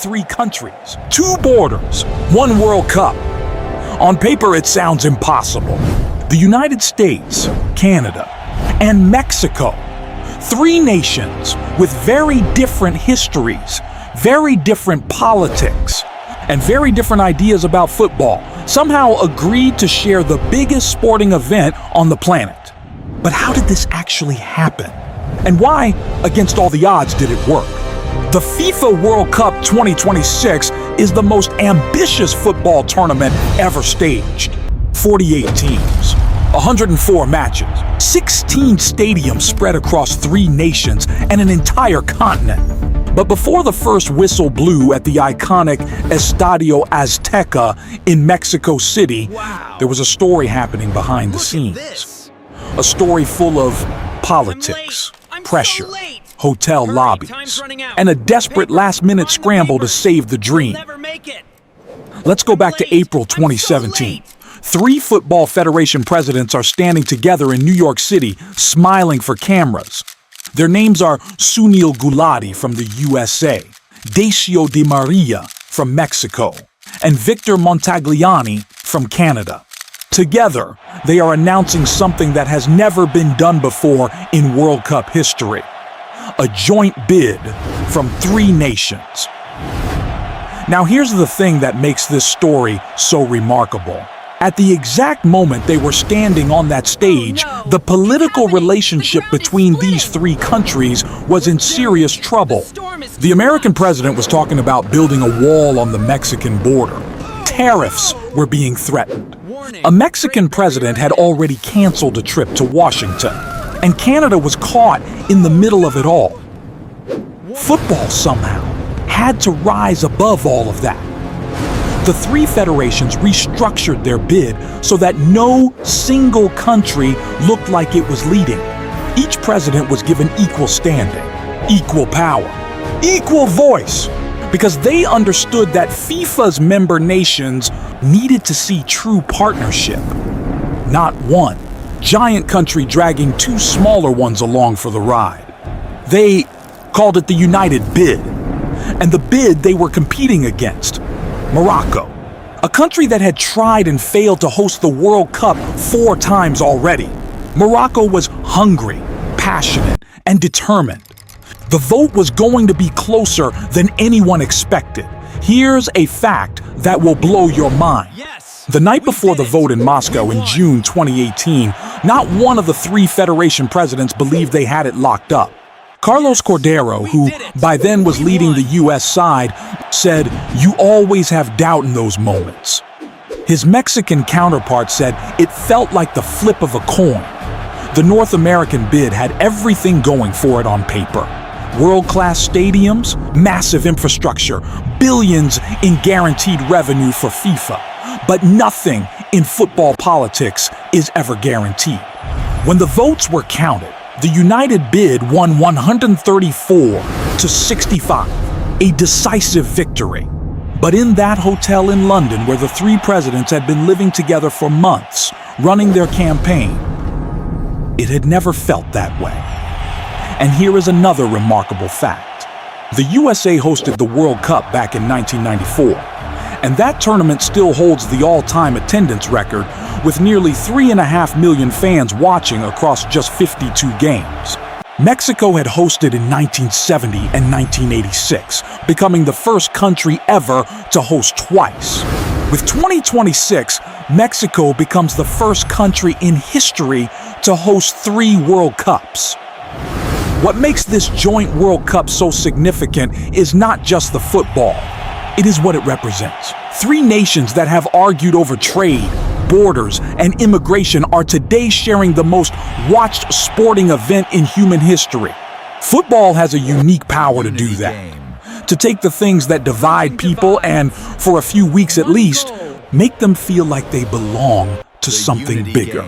three countries, two borders, one World Cup. On paper, it sounds impossible. The United States, Canada, and Mexico, three nations with very different histories, very different politics, and very different ideas about football, somehow agreed to share the biggest sporting event on the planet. But how did this actually happen? And why, against all the odds, did it work? The FIFA World Cup 2026 is the most ambitious football tournament ever staged. 48 teams, 104 matches, 16 stadiums spread across 3 nations and an entire continent. But before the first whistle blew at the iconic Estadio Azteca in Mexico City, there was a story happening behind the scenes. A story full of politics, pressure, hotel lobbies, and a desperate last-minute scramble to save the dream. Let's go back to April 2017. 3 football federation presidents are standing together in New York City, smiling for cameras. Their names are Sunil Gulati from the USA, Decio Di Maria from Mexico, and Victor Montagliani from Canada. Together, they are announcing something that has never been done before in World Cup history. A joint bid from 3 nations. Now here's the thing that makes this story so remarkable. At the exact moment they were standing on that stage, the political relationship between these 3 countries was in serious trouble. The American president was talking about building a wall on the Mexican border. Tariffs were being threatened. A Mexican president had already canceled a trip to Washington, and Canada was caught in the middle of it all. Football somehow had to rise above all of that. The 3 federations restructured their bid so that no single country looked like it was leading. Each president was given equal standing, equal power, equal voice, because they understood that FIFA's member nations needed to see true partnership, not one giant country dragging 2 smaller ones along for the ride. They called it the United Bid, and the bid they were competing against, Morocco, a country that had tried and failed to host the World Cup 4 times already. Morocco was hungry, passionate, and determined. The vote was going to be closer than anyone expected. Here's a fact that will blow your mind. The night before the vote in Moscow in June 2018, not one of the 3 federation presidents believed they had it locked up. Carlos Cordero, who by then was leading the U.S. side, said, "You always have doubt in those moments." His Mexican counterpart said it felt like the flip of a coin. The North American bid had everything going for it on paper. World-class stadiums, massive infrastructure, billions in guaranteed revenue for FIFA. But nothing in football politics is ever guaranteed. When the votes were counted, the United Bid won 134 to 65, a decisive victory. But in that hotel in London where the 3 presidents had been living together for months, running their campaign, it had never felt that way. And here is another remarkable fact. The USA hosted the World Cup back in 1994, and that tournament still holds the all-time attendance record with nearly 3.5 million fans watching across just 52 games. Mexico had hosted in 1970 and 1986, becoming the first country ever to host twice. With 2026, Mexico becomes the first country in history to host 3 World Cups. What makes this joint World Cup so significant is not just the football. It is what it represents. 3 nations that have argued over trade, borders, and immigration are today sharing the most watched sporting event in human history. Football has a unique power to do that. To take the things that divide people and, for a few weeks at least, make them feel like they belong to something bigger.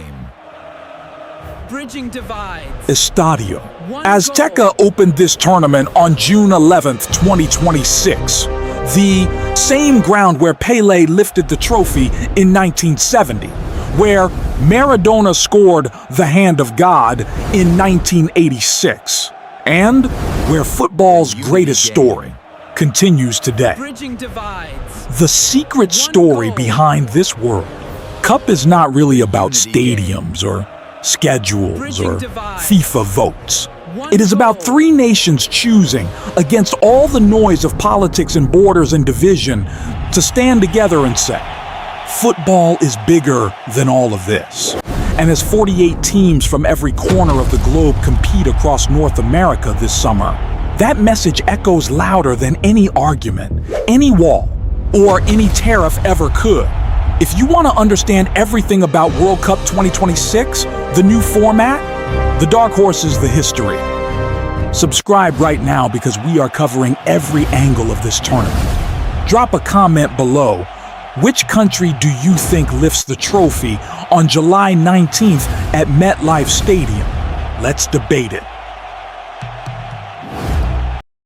Bridging divides. Estadio Azteca opened this tournament on June 11th, 2026. The same ground where Pelé lifted the trophy in 1970, where Maradona scored the hand of God in 1986, and where football's greatest story, continues today. Bridging divides. The secret story behind this World Cup is not really about stadiums or schedules or FIFA votes. It is about three nations choosing, against all the noise of politics and borders and division, to stand together and say, football is bigger than all of this. And as 48 teams from every corner of the globe compete across North America this summer, that message echoes louder than any argument, any wall, or any tariff ever could. If you want to understand everything about World Cup 2026, the new format, the dark horse is the history. Subscribe right now because we are covering every angle of this tournament. Drop a comment below. Which country do you think lifts the trophy on July 19th at MetLife Stadium? Let's debate it.